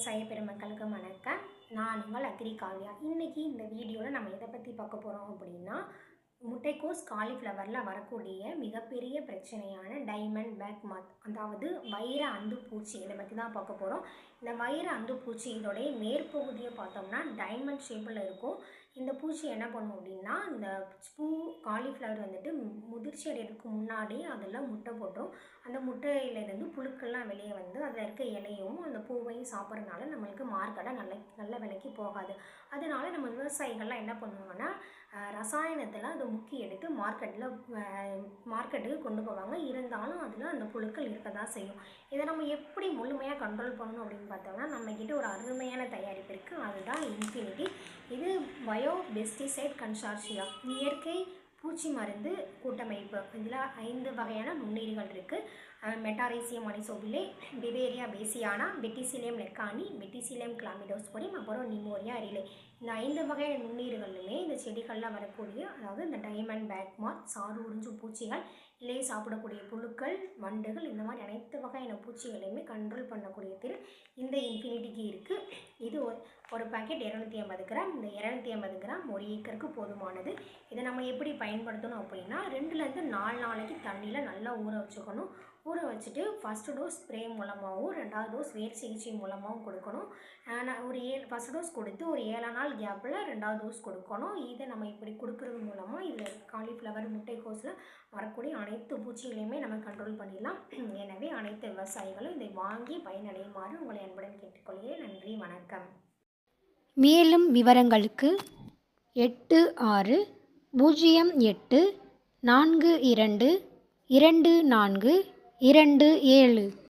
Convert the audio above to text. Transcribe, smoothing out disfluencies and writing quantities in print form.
விவசாய பெருமக்களுக்கு வணக்கம். நான் உங்கள் அக்ரி காவ்யா. இன்றைக்கி இந்த வீடியோவில் நம்ம எதை பற்றி பார்க்க போகிறோம் அப்படின்னா, முட்டைக்கோஸ் காலிஃப்ளவரில் வரக்கூடிய மிகப்பெரிய பிரச்சனையான டைமண்ட் பேக் மாத், அதாவது வைர அந்து பூச்சி, இதை பற்றி தான் பார்க்க போகிறோம். இந்த வைர அந்து பூச்சி இதோடைய மேற்பகுதியை பார்த்தோம்னா டைமண்ட் ஷேப்பில் இருக்கும். இந்த பூச்சி என்ன பண்ணும் அப்படின்னா, இந்த பூ காலிஃப்ளவர் வந்துட்டு முதிர்ச்சி அடைகிறதுக்கு முன்னாடி அதில் முட்டை போட்டுரும். அந்த முட்டையிலேருந்து புழுக்கள்லாம் வெளியே வந்து அதில் இருக்க இலையும் அந்த பூவையும் சாப்பிட்றதுனால நம்மளுக்கு மார்க்கெட்டை நல்ல விலைக்கு போகாது. அதனால் நம்ம விவசாயிகள்லாம் என்ன பண்ணுவாங்கன்னா, ரசாயனத்தில் அதை முக்கி எடுத்து மார்க்கெட்டுக்கு கொண்டு போவாங்க. இருந்தாலும் அதில் அந்த புழுக்கள் இருக்க தான் செய்யும். இதை நம்ம எப்படி முழுமையாக கண்ட்ரோல் பண்ணணும் அப்படின்னு பார்த்தோம்னா, நம்மக்கிட்ட ஒரு அருமையான தயாரிப்பு இருக்குது. அதுதான் இன்ஃபினிட்டி. இது பயோ பெஸ்டிசைட் கன்சார்ஷியா, இயற்கை பூச்சி மருந்து கூட்டமைப்பு. இதில் 5 வகையான நுண்ணுயிர்கள் இருக்குது. மெட்டாரீசியம் அனிசோபிலே, பிவேரியா பேசியானா, பெட்டிசிலியம் லெக்கானி, பெட்டிசிலியம் கிளாமிடோஸ்போரியம், அப்புறம் நிமோரியா ரிலே. இந்த 5 வகையான நுண்ணுயிர்களுமே இந்த செடிகளில் வரக்கூடிய, அதாவது இந்த டைமண்ட் பேக் மாத், சாறு உறிஞ்சும் பூச்சிகள், இலையை சாப்பிடக்கூடிய புழுக்கள், வண்டுகள், இந்த மாதிரி அனைத்து வகையான பூச்சிகளையுமே கண்ட்ரோல் பண்ணக்கூடிய திறன் இந்த இன்ஃபினிட்டிக்கு இருக்குது. இது ஒரு பாக்கெட் 250 கிராம். இந்த 250 கிராம் 1 ஏக்கருக்கு போதுமானது. இதை நம்ம எப்படி பயன்படுத்தணும் அப்படின்னா, 2லேருந்து 4 நாளைக்கு தண்ணியில் நல்லா ஊற வச்சுக்கணும். ஊற வச்சுட்டு ஃபஸ்ட்டு டோஸ் ஸ்ப்ரே மூலமாகவும் 2வது டோஸ் வேர் சிகிச்சை மூலமாகவும் கொடுக்கணும். ஃபஸ்ட் டோஸ் கொடுத்து ஒரு 7 நாள் கேப்பில் 2வது டோஸ் கொடுக்கணும். இதை நம்ம இப்படி கொடுக்கறது மூலமாக இதில் காலிஃப்ளவர், முட்டைக்கோஸில் வரக்கூடிய அனைத்து பூச்சிகளையுமே நம்ம கண்ட்ரோல் பண்ணிடலாம். எனவே அனைத்து விவசாயிகளும் இதை வாங்கி பயனடையுமாறு உங்களை அன்புடன் கேட்டுக்கொள்கிறேன். நன்றி, வணக்கம். மேலும் விவரங்களுக்கு 8608422427